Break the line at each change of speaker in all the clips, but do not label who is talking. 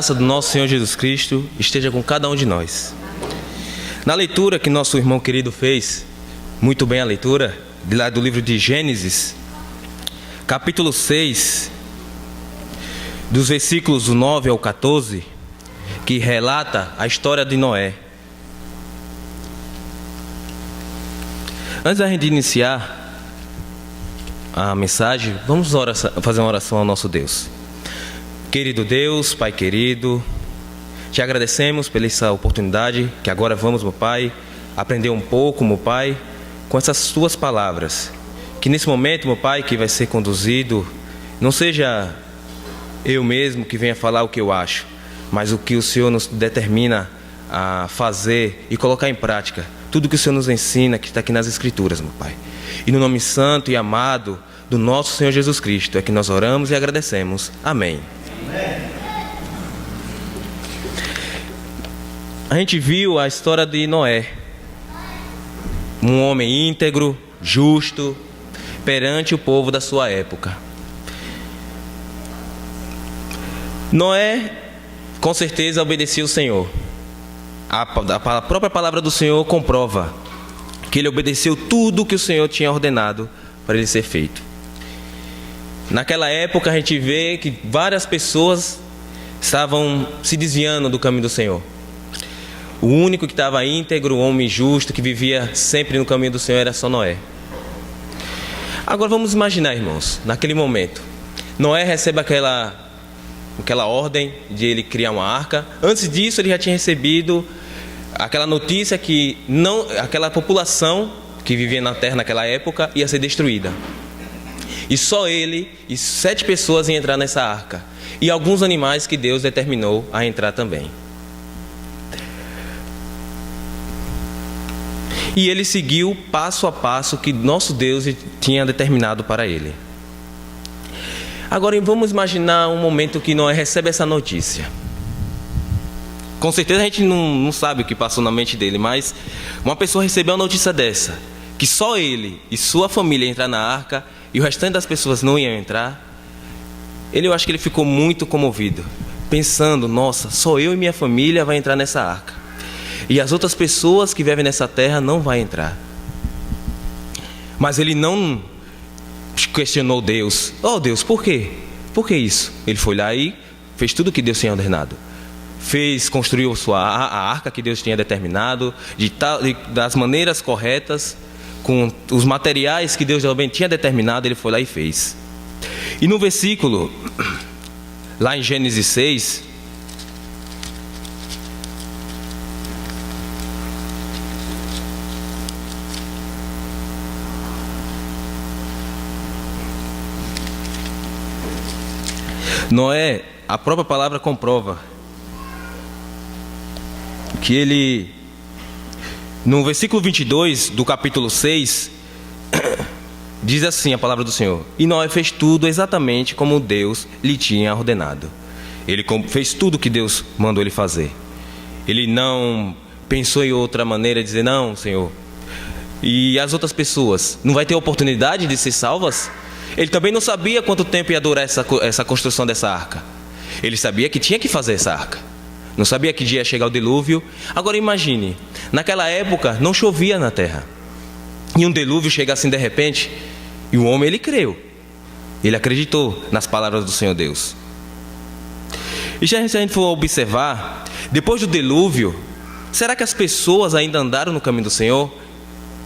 graça do nosso Senhor Jesus Cristo esteja com cada um de nós. Na leitura que nosso irmão querido fez, muito bem a leitura, lá do livro de Gênesis, capítulo 6, dos versículos do 9 ao 14, que relata a história de Noé. Antes da gente iniciar a mensagem, vamos fazer uma oração ao nosso Deus. Querido Deus, Pai querido, te agradecemos pela essa oportunidade que agora vamos, meu Pai, aprender um pouco, meu Pai, com essas tuas palavras. Que nesse momento, meu Pai, que vai ser conduzido, não seja eu mesmo que venha falar o que eu acho, mas o que o Senhor nos determina a fazer e colocar em prática. Tudo que o Senhor nos ensina, que está aqui nas Escrituras, meu Pai. E no nome santo e amado do nosso Senhor Jesus Cristo é que nós oramos e agradecemos. Amém. A gente viu a história de Noé, um homem íntegro, justo, perante o povo da sua época. Noé, com certeza, obedecia o Senhor. A própria palavra do Senhor comprova que ele obedeceu tudo que o Senhor tinha ordenado para ele ser feito. Naquela época a gente vê que várias pessoas estavam se desviando do caminho do Senhor. O único que estava íntegro, um homem justo, que vivia sempre no caminho do Senhor, era só Noé. Agora vamos imaginar, irmãos, naquele momento, Noé recebe aquela ordem de ele criar uma arca. Antes disso ele já tinha recebido aquela notícia que aquela população que vivia na terra naquela época ia ser destruída. E só ele e 7 pessoas iam entrar nessa arca. E alguns animais que Deus determinou a entrar também. E ele seguiu passo a passo que nosso Deus tinha determinado para ele. Agora vamos imaginar um momento que Noé recebe essa notícia. Com certeza a gente não sabe o que passou na mente dele, mas uma pessoa recebeu uma notícia dessa, que só ele e sua família iam entrar na arca e o restante das pessoas não iam entrar. Eu acho que ele ficou muito comovido, pensando, nossa, só eu e minha família vai entrar nessa arca. E as outras pessoas que vivem nessa terra não vão entrar. Mas ele não questionou Deus. Oh Deus, por quê? Por que isso? Ele foi lá e fez tudo o que Deus tinha ordenado. Construiu a arca que Deus tinha determinado, das maneiras corretas, com os materiais que Deus também tinha determinado, ele foi lá e fez. E no versículo, lá em Gênesis 6, Noé, a própria palavra comprova que ele, no versículo 22 do capítulo 6, diz assim a palavra do Senhor: e Noé fez tudo exatamente como Deus lhe tinha ordenado. Ele fez tudo o que Deus mandou ele fazer. Ele não pensou em outra maneira de dizer, não, Senhor, e as outras pessoas não vai ter oportunidade de ser salvas? Ele também não sabia quanto tempo ia durar essa construção dessa arca. Ele sabia que tinha que fazer essa arca. Não sabia que dia ia chegar o dilúvio. Agora imagine, naquela época não chovia na terra. E um dilúvio chega assim de repente. E o homem, ele creu. Ele acreditou nas palavras do Senhor Deus. E se a gente for observar, depois do dilúvio, será que as pessoas ainda andaram no caminho do Senhor,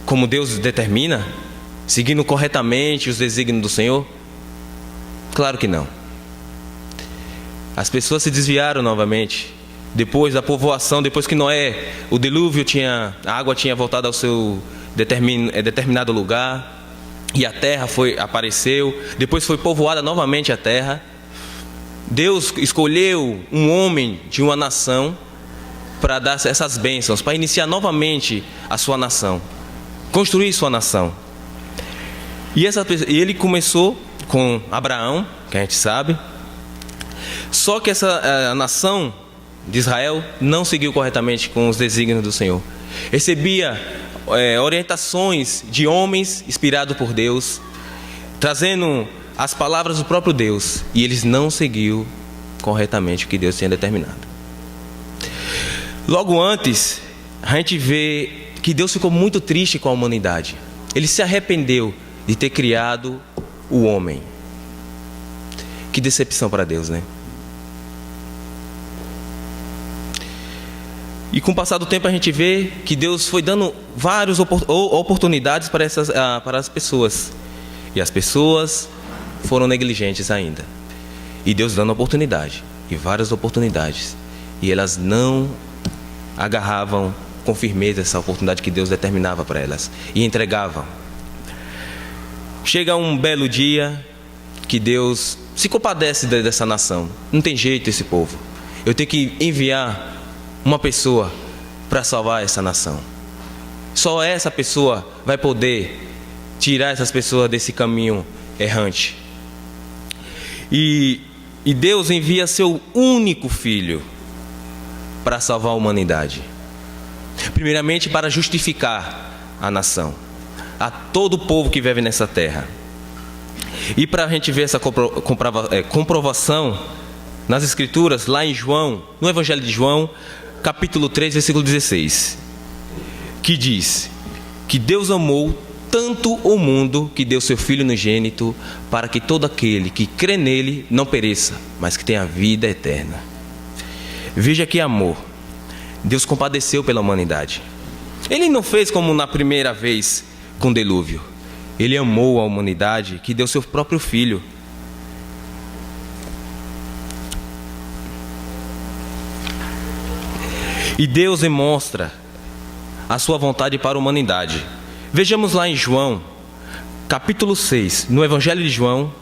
como Deus determina? Seguindo corretamente os desígnios do Senhor? Claro que não. As pessoas se desviaram novamente. Depois da povoação, depois que Noé, o dilúvio a água tinha voltado ao seu determinado lugar, e a terra apareceu, depois foi povoada novamente a terra. Deus escolheu um homem de uma nação para dar essas bênçãos, para iniciar novamente a sua nação, construir sua nação. E ele começou com Abraão, que a gente sabe. Só que a nação de Israel não seguiu corretamente com os desígnios do Senhor. Recebia orientações de homens inspirados por Deus, trazendo as palavras do próprio Deus, e eles não seguiu corretamente o que Deus tinha determinado. Logo antes, a gente vê que Deus ficou muito triste com a humanidade. Ele se arrependeu de ter criado o homem. Que decepção para Deus, né? E com o passar do tempo a gente vê que Deus foi dando várias oportunidades para as pessoas. E as pessoas foram negligentes ainda. E Deus dando oportunidade, e várias oportunidades. E elas não agarravam com firmeza essa oportunidade que Deus determinava para elas. E entregavam. Chega um belo dia que Deus se compadece dessa nação. Não tem jeito esse povo. Eu tenho que enviar uma pessoa para salvar essa nação. Só essa pessoa vai poder tirar essas pessoas desse caminho errante. E Deus envia seu único filho para salvar a humanidade. Primeiramente para justificar a nação, a todo o povo que vive nessa terra. E para a gente ver essa comprovação nas Escrituras, lá em João, no Evangelho de João, capítulo 3, versículo 16, que diz que Deus amou tanto o mundo que deu seu Filho unigênito para que todo aquele que crê nele não pereça, mas que tenha vida eterna. Veja que amor. Deus compadeceu pela humanidade. Ele não fez como na primeira vez com o dilúvio. Ele amou a humanidade que deu seu próprio Filho. E Deus demonstra a sua vontade para a humanidade. Vejamos lá em João, capítulo 6, no Evangelho de João,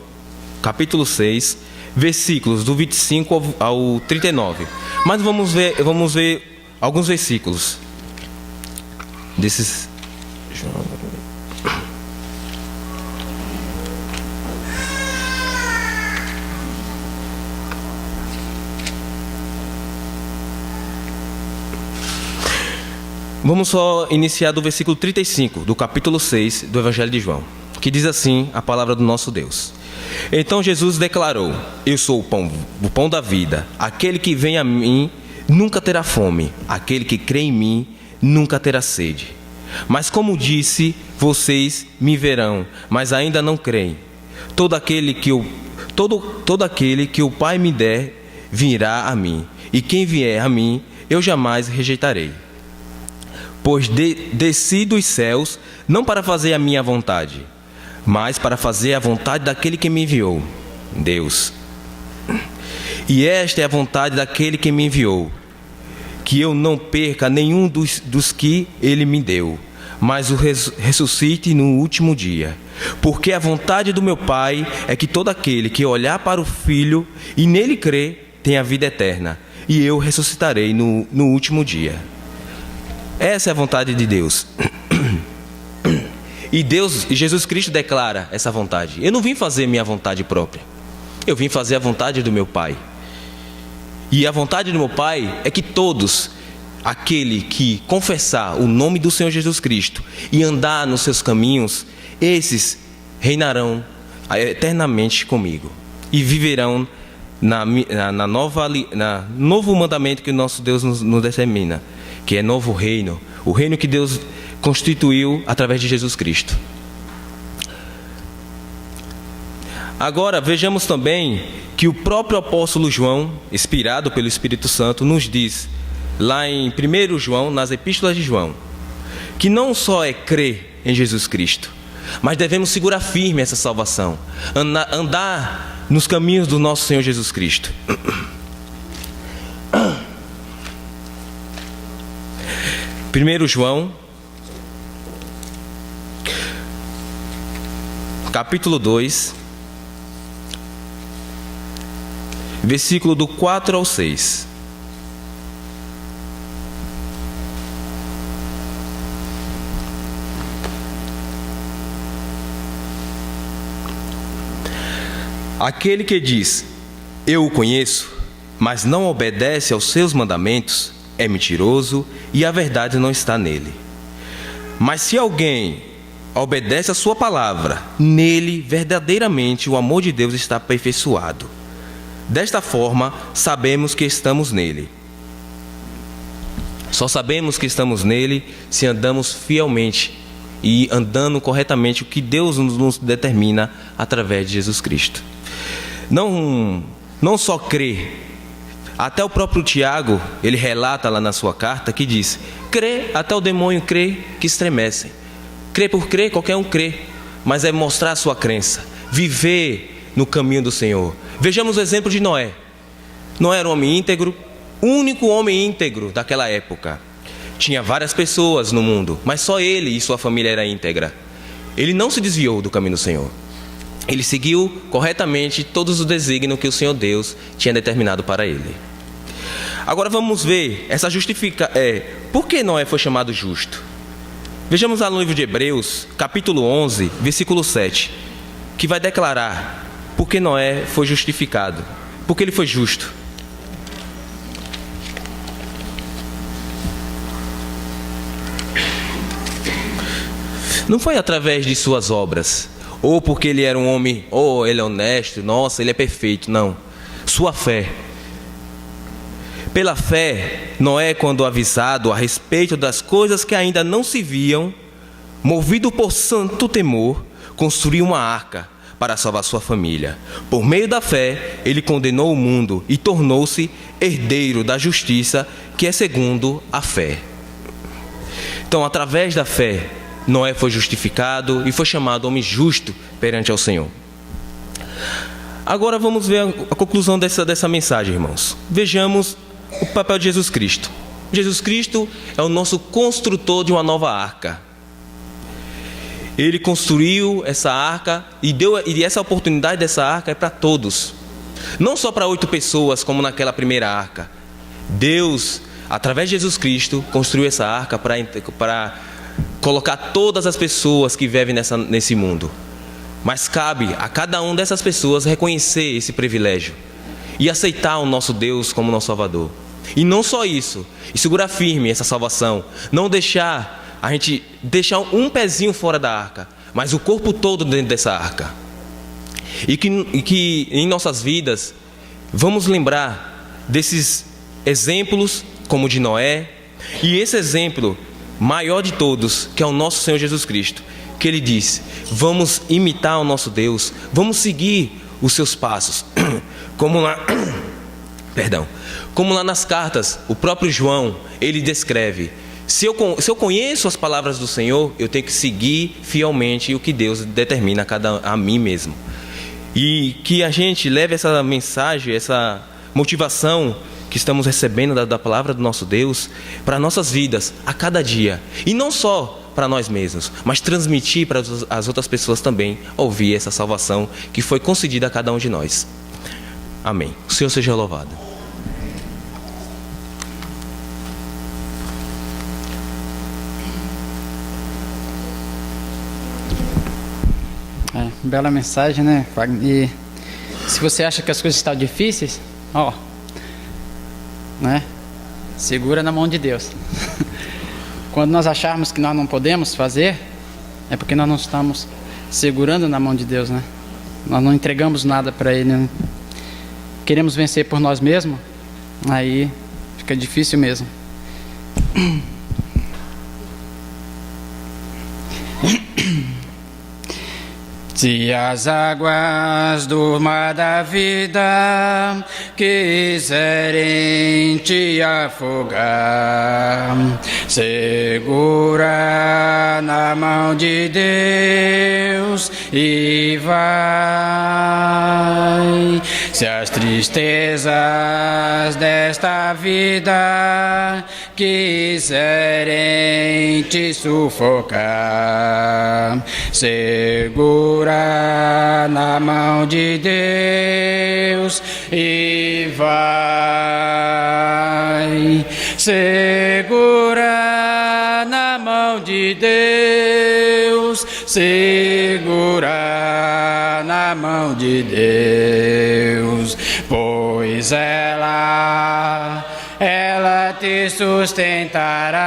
capítulo 6, versículos do 25 ao 39. Mas vamos ver alguns versículos desses. Vamos só iniciar do versículo 35, do capítulo 6 do Evangelho de João, que diz assim a palavra do nosso Deus. Então Jesus declarou: eu sou o pão da vida. Aquele que vem a mim nunca terá fome. Aquele que crê em mim nunca terá sede. Mas como disse, vocês me verão, mas ainda não creem. Todo aquele que o Pai me der virá a mim. E quem vier a mim, eu jamais rejeitarei. Pois desci dos céus, não para fazer a minha vontade, mas para fazer a vontade daquele que me enviou, Deus. E esta é a vontade daquele que me enviou, que eu não perca nenhum dos que ele me deu, mas o ressuscite no último dia. Porque a vontade do meu Pai é que todo aquele que olhar para o Filho e nele crer, tenha vida eterna, e eu ressuscitarei no último dia. Essa é a vontade de Deus. E Jesus Cristo declara essa vontade. Eu não vim fazer minha vontade própria. Eu vim fazer a vontade do meu Pai. E a vontade do meu Pai é que todos, aquele que confessar o nome do Senhor Jesus Cristo e andar nos seus caminhos, esses reinarão eternamente comigo. E viverão novo mandamento que o nosso Deus nos determina, que é novo reino, o reino que Deus constituiu através de Jesus Cristo. Agora vejamos também que o próprio apóstolo João, inspirado pelo Espírito Santo, nos diz, lá em 1 João, nas epístolas de João, que não só é crer em Jesus Cristo, mas devemos segurar firme essa salvação, andar nos caminhos do nosso Senhor Jesus Cristo. 1 João, capítulo 2, versículo do 4 ao 6. Aquele que diz, eu o conheço, mas não obedece aos seus mandamentos, é mentiroso e a verdade não está nele. Mas se alguém obedece a sua palavra, nele verdadeiramente o amor de Deus está aperfeiçoado. Desta forma, sabemos que estamos nele. Só sabemos que estamos nele se andamos fielmente e andando corretamente o que Deus nos determina através de Jesus Cristo. Não só crer. Até o próprio Tiago, ele relata lá na sua carta que diz: crê, até o demônio crê que estremecem. Crê por crer, qualquer um crê, mas é mostrar a sua crença, viver no caminho do Senhor. Vejamos o exemplo de Noé. Noé era um homem íntegro, o único homem íntegro daquela época. Tinha várias pessoas no mundo, mas só ele e sua família era íntegra. Ele não se desviou do caminho do Senhor. Ele seguiu corretamente todos os desígnios que o Senhor Deus tinha determinado para ele. Agora vamos ver essa por que Noé foi chamado justo? Vejamos lá no livro de Hebreus, capítulo 11, versículo 7, que vai declarar por que Noé foi justificado, porque ele foi justo. Não foi através de suas obras, ou porque ele era um homem, ou ele é honesto, nossa, ele é perfeito. Não, sua fé. Pela fé, Noé, quando avisado a respeito das coisas que ainda não se viam, movido por santo temor, construiu uma arca para salvar sua família. Por meio da fé, ele condenou o mundo e tornou-se herdeiro da justiça, que é segundo a fé. Então, através da fé, Noé foi justificado e foi chamado homem justo perante ao Senhor. Agora vamos ver a conclusão dessa mensagem, irmãos. Vejamos o papel de Jesus Cristo. Jesus Cristo é o nosso construtor de uma nova arca. Ele construiu essa arca e essa oportunidade dessa arca é para todos. Não só para 8 pessoas como naquela primeira arca. Deus, através de Jesus Cristo, construiu essa arca para colocar todas as pessoas que vivem nesse mundo. Mas cabe a cada uma dessas pessoas reconhecer esse privilégio e aceitar o nosso Deus como nosso Salvador. E não só isso, e segurar firme essa salvação, não deixar a gente deixar um pezinho fora da arca, mas o corpo todo dentro dessa arca. E que em nossas vidas vamos lembrar desses exemplos como o de Noé, e esse exemplo maior de todos, que é o nosso Senhor Jesus Cristo, que ele diz: vamos imitar o nosso Deus, vamos seguir os seus passos. Como lá nas cartas, o próprio João, ele descreve: se eu conheço as palavras do Senhor, eu tenho que seguir fielmente o que Deus determina a mim mesmo. E que a gente leve essa mensagem, essa motivação que estamos recebendo da palavra do nosso Deus para nossas vidas a cada dia. E não só para nós mesmos, mas transmitir para as outras pessoas também ouvir essa salvação que foi concedida a cada um de nós. Amém. O Senhor seja louvado.
Bela mensagem, né, Wagner? E se você acha que as coisas estão difíceis, né, segura na mão de Deus. Quando nós acharmos que nós não podemos fazer, é porque nós não estamos segurando na mão de Deus, né? Nós não entregamos nada para Ele, né? Queremos vencer por nós mesmos, aí fica difícil mesmo. Se as águas do mar da vida quiserem te afogar, segura na mão de Deus e vai. Se as tristezas desta vida quiserem te sufocar, segura na mão de Deus e vai. Segura na mão de Deus, segura na mão de Deus, pois ela te sustentará.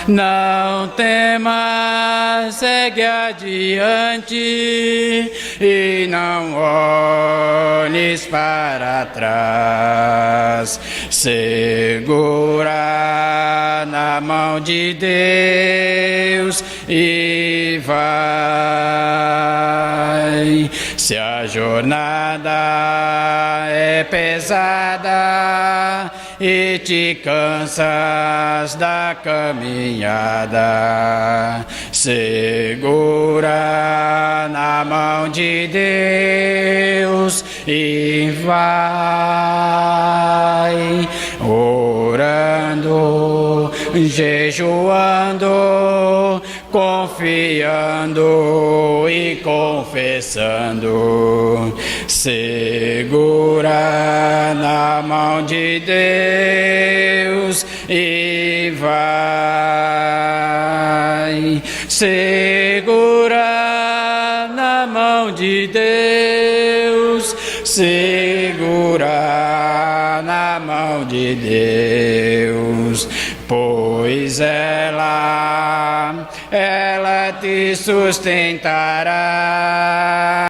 Não temas, segue adiante, e não olhes para trás. Segura na mão de Deus e vai. Se a jornada é pesada e te cansas da caminhada, segura na mão de Deus e vai. Orando, jejuando, confiando e confessando, segura na mão de Deus e vai. Segura na mão de Deus, segura na mão de Deus, pois ela te sustentará.